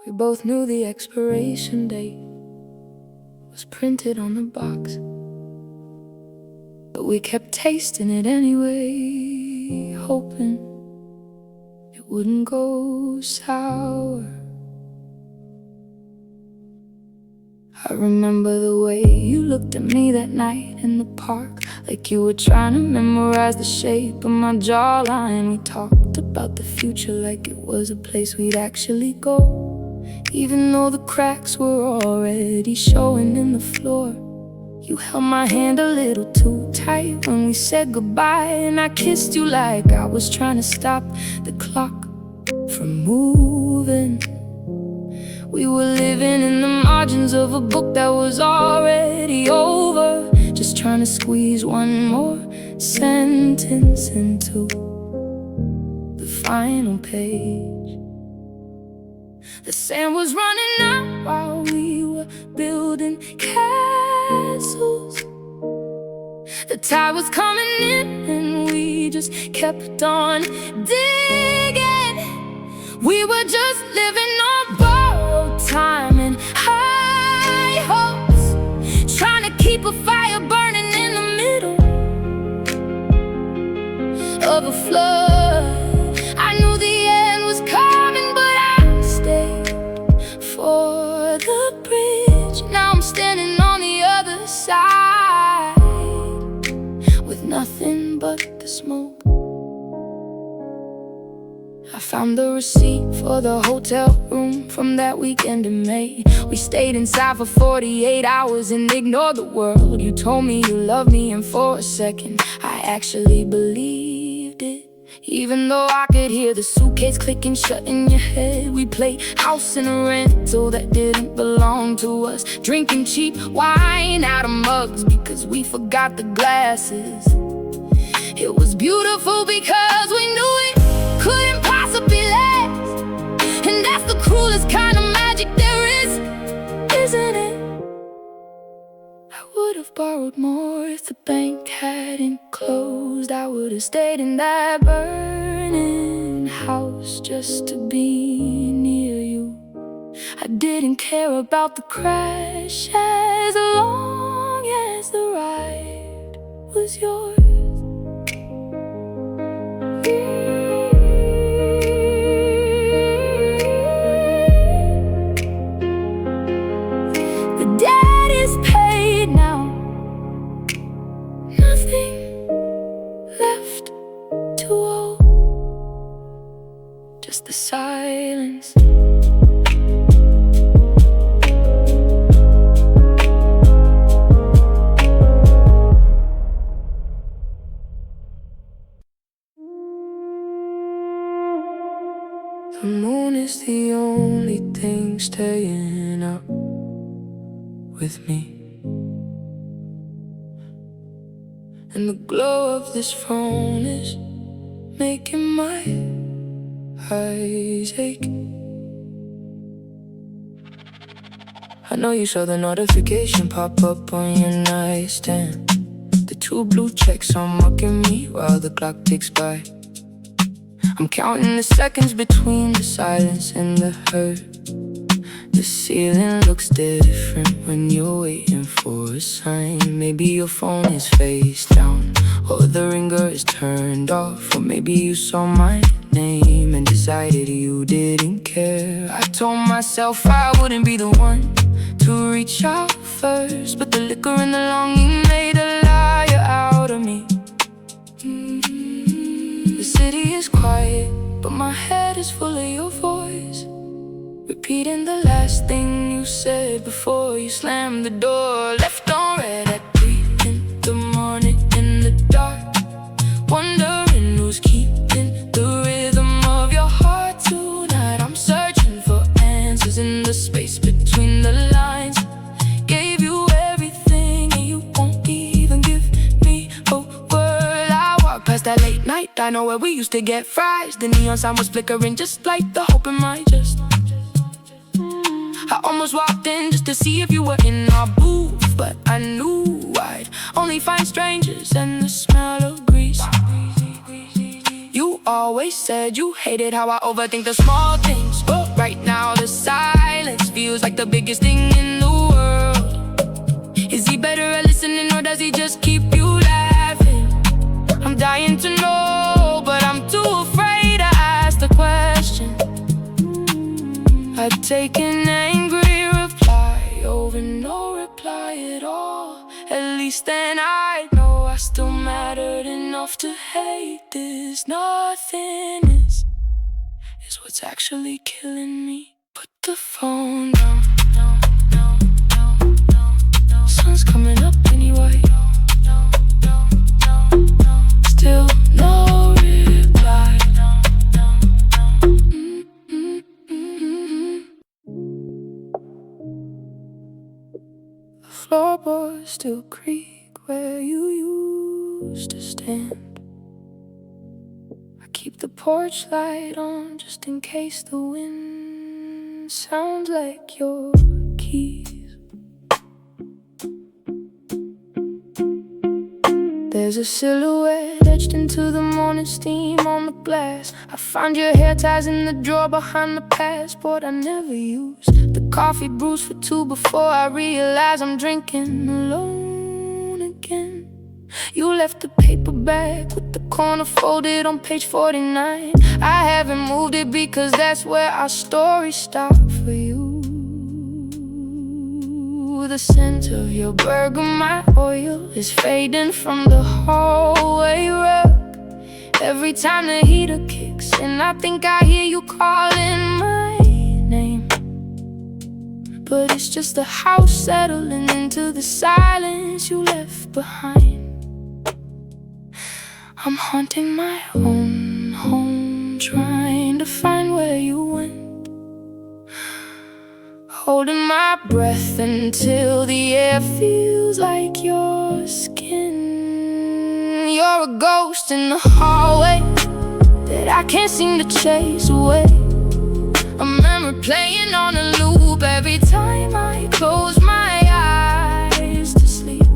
We both knew the expiration date was printed on the box, but we kept tasting it anyway, hoping it wouldn't go sour. I remember the way you looked at me that night in the park, like you were trying to memorize the shape of my jawline. We talked about the future like it was a place we'd actually go, even though the cracks were already showing in the floor. You held my hand a little too tight when we said goodbye, and I kissed you like I was trying to stop the clock from moving. We were living in the margins of a book that was already over, just trying to squeeze one more sentence into the final page. The sand was running out while we were building castles. The tide was coming in and we just kept on digging. We were just living on borrowed time and high hopes, trying to keep a fire burning in the middle of a flood. I knew the end was coming, but I stayed for the bridge. Now I'm standing on the other side with nothing but the smoke. I found the receipt for the hotel room from that weekend in May. We stayed inside for 48 hours and ignored the world. You told me you loved me, and for a second I actually believed it, even though I could hear the suitcase clicking shut in your head. We played house in a rental that didn't belong to us, drinking cheap wine out of mugs because we forgot the glasses. It was beautiful because we knew it couldn't possibly last, and that's the cruelest kind of magic there is, isn't it? I would have borrowed more if the bank hadn't closed. I would have stayed in that burning house just to be near you. I didn't care about the crash as long as the ride was yours. Just the silence. The moon is the only thing staying up with me, and the glow of this phone is making my eyes ache. I know you saw the notification pop up on your nightstand, the 2 blue checks are mocking me while the clock ticks by. I'm counting the seconds between the silence and the hurt. The ceiling looks different when you're waiting for a sign. Maybe your phone is face down, or the ringer is turned off, or maybe you saw my name and decided you didn't care. I told myself I wouldn't be the one to reach out first, but the liquor and the longing made a liar out of me. The city is quiet, but my head is full of your voice, repeating the last thing you said before you slammed the door. Left on red at 3 in the morning in the dark, wondering who's keeping the rhythm of your heart tonight. I'm searching for answers in the space between the lines. Gave you everything and you won't even give me a word. I walked past that late night diner where we used to get fries. The neon sign was flickering just like the hope in my chest. I almost walked in just to see if you were in our booth, but I knew I'd only find strangers and the smell of grease. You always said you hated how I overthink the small things, but right now the silence feels like the biggest thing in the world. Is he better at listening or does he just keep you laughing? I'm dying to know, but I'm too afraid to ask the question. I'd take an angry reply over no reply at all. At least then I know I still mattered enough to hate this. Nothing is what's actually killing me. Put the phone down. Sun's coming up anyway. Still no reply. The floorboards still creak where you used to stand. I keep the porch light on just in case the wind sounds like your keys. There's a silhouette etched into the morning steam on the glass. I found your hair ties in the drawer behind the passport I never used. The coffee brews for two before I realize I'm drinking alone again. You left the paper bag with the corner folded on page 49. I haven't moved it because that's where our story stopped for you. The scent of your bergamot oil is fading from the hallway rug. Every time the heater kicks in, I think I hear you calling my name. But it's just the house settling into the silence you left behind. I'm haunting my own home, trying to find where you went. Holding my breath until the air feels like your skin. You're a ghost in the hallway that I can't seem to chase away. A memory playing on a loop every time I close my eyes to sleep.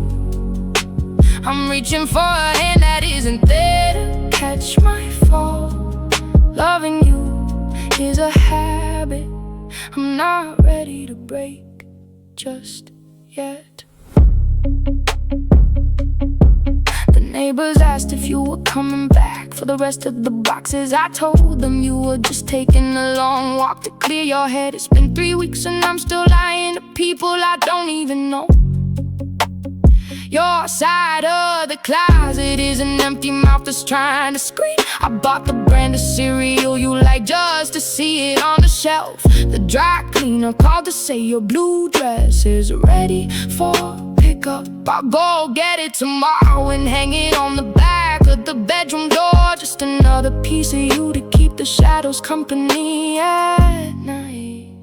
I'm reaching for a hand that isn't there to catch my fall. Loving you is a habit I'm not ready to break just yet. The neighbors asked if you were coming back for the rest of the boxes. I told them you were just taking a long walk to clear your head. It's been 3 weeks and I'm still lying to people I don't even know. Your side of the closet is an empty mouth that's trying to scream. I bought the brand of cereal you like just to see it on the shelf. The dry cleaner called to say your blue dress is ready for pickup. I'll go get it tomorrow and hang it on the back of the bedroom door. Just another piece of you to keep the shadows company at night.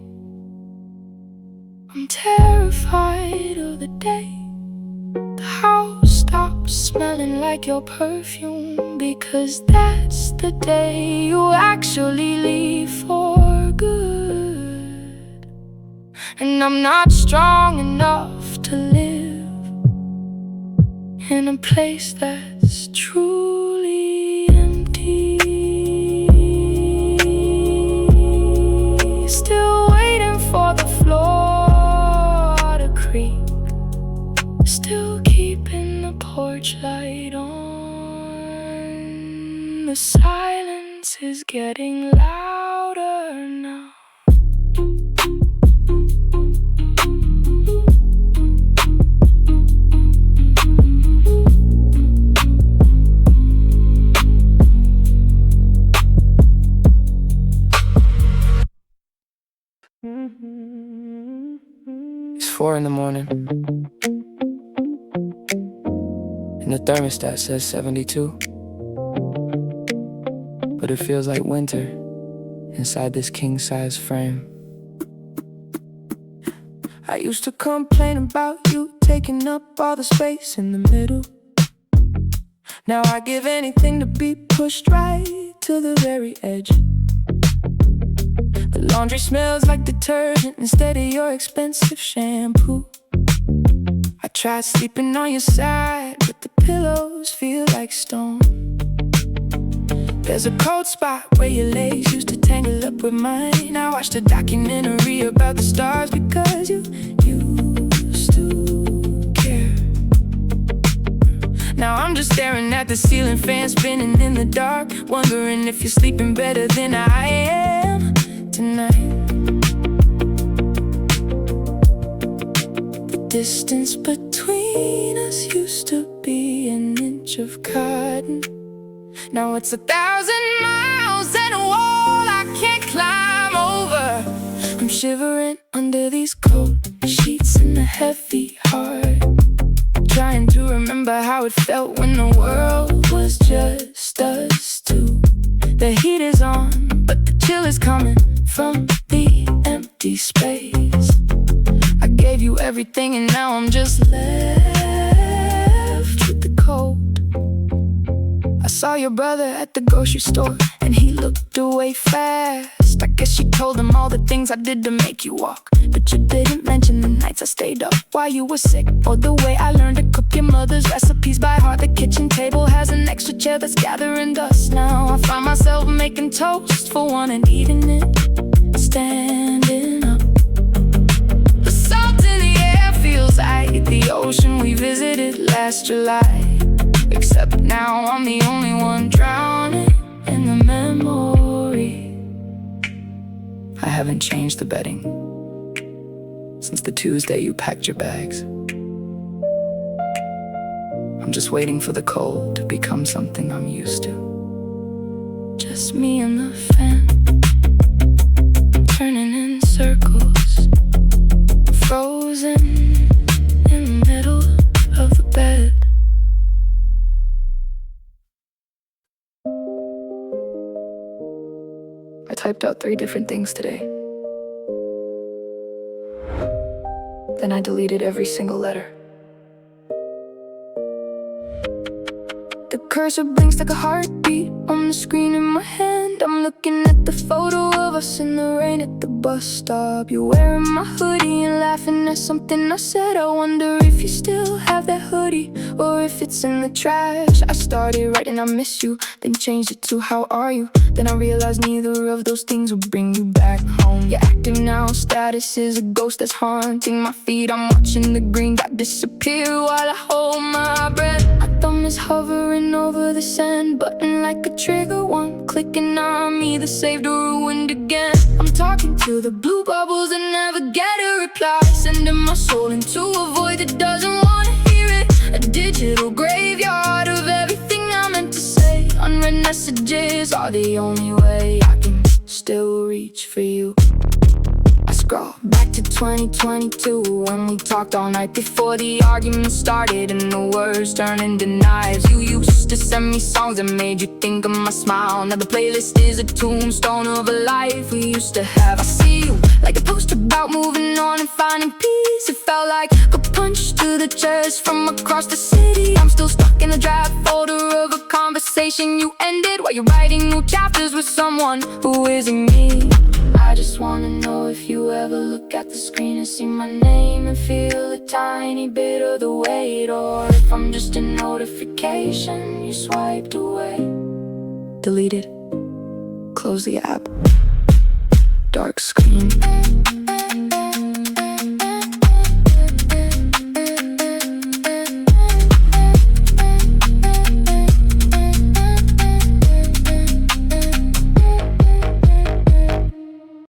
I'm terrified of the day the house stops smelling like your perfume, because that's the day you actually leave for good. And I'm not strong enough to live in a place that's truly empty. Still waiting for the floor to creak. Still keeping the porch light on. The silence is getting louder now. It's 4 in the morning. And the thermostat says 72. But it feels like winter inside this king-size frame. I used to complain about you taking up all the space in the middle. Now I give anything to be pushed right to the very edge. The laundry smells like detergent instead of your expensive shampoo. I tried sleeping on your side, but the pillows feel like stone. There's a cold spot where your legs used to tangle up with mine. I watched a documentary about the stars because you used to care. Now I'm just staring at the ceiling fan spinning in the dark, wondering if you're sleeping better than I am tonight. The distance between us used to be an inch of cotton. Now it's 1,000 miles and a wall I can't climb over. I'm shivering under these cold sheets and a heavy heart, trying to remember how it felt when the world was just us two. The heat is on, but the chill is coming from the empty space. I gave you everything and now I'm just left with the cold. I saw your brother at the grocery store and he looked away fast. I guess you told him all the things I did to make you walk, but you didn't mention the nights I stayed up while you were sick, or the way I learned to cook your mother's recipes by heart. The kitchen table has an extra chair that's gathering dust now. I find myself making toast for one and eating it standing up. The salt in the air feels like the ocean we visited last July, except now I'm the only one drowning in the memory. I haven't changed the bedding since the Tuesday you packed your bags. I'm just waiting for the cold to become something I'm used to. Just me and the fan, turning in circles, frozen in the middle of the bed. I typed out 3 different things today. Then I deleted every single letter. The cursor blinks like a heartbeat on the screen in my hand. I'm looking at the photo of us in the rain at the bus stop. You're wearing my hoodie and laughing at something I said. I wonder if you still have that hoodie or if it's in the trash. I started writing I miss you, then changed it to how are you. Then I realized neither of those things would bring you back home. You're active now, status is a ghost that's haunting my feet. I'm watching the green dot disappear while I hold my breath. My thumb is hovering over the send button like a trigger, one clicking on me, the saved or ruined again. I'm talking to the blue bubbles and never get a reply, sending my soul into a void that doesn't want to hear it. A digital graveyard of everything I meant to say. Unread messages are the only way I can still reach for you. I scroll back to 2022 when we talked all night before the argument started and the words turned into knives. You used to send me songs that made you think of my smile. Now the playlist is a tombstone of a life we used to have. I see you like a poster about moving on and finding peace. It felt like a punch to the chest from across the city. I'm still stuck in a draft folder of a conversation you ended while you're writing new chapters with someone who isn't me. I just wanna know if you ever look at the screen and see my name and feel a tiny bit of the weight, or if I'm just a notification you swiped away. Deleted. Close the app. Dark screen.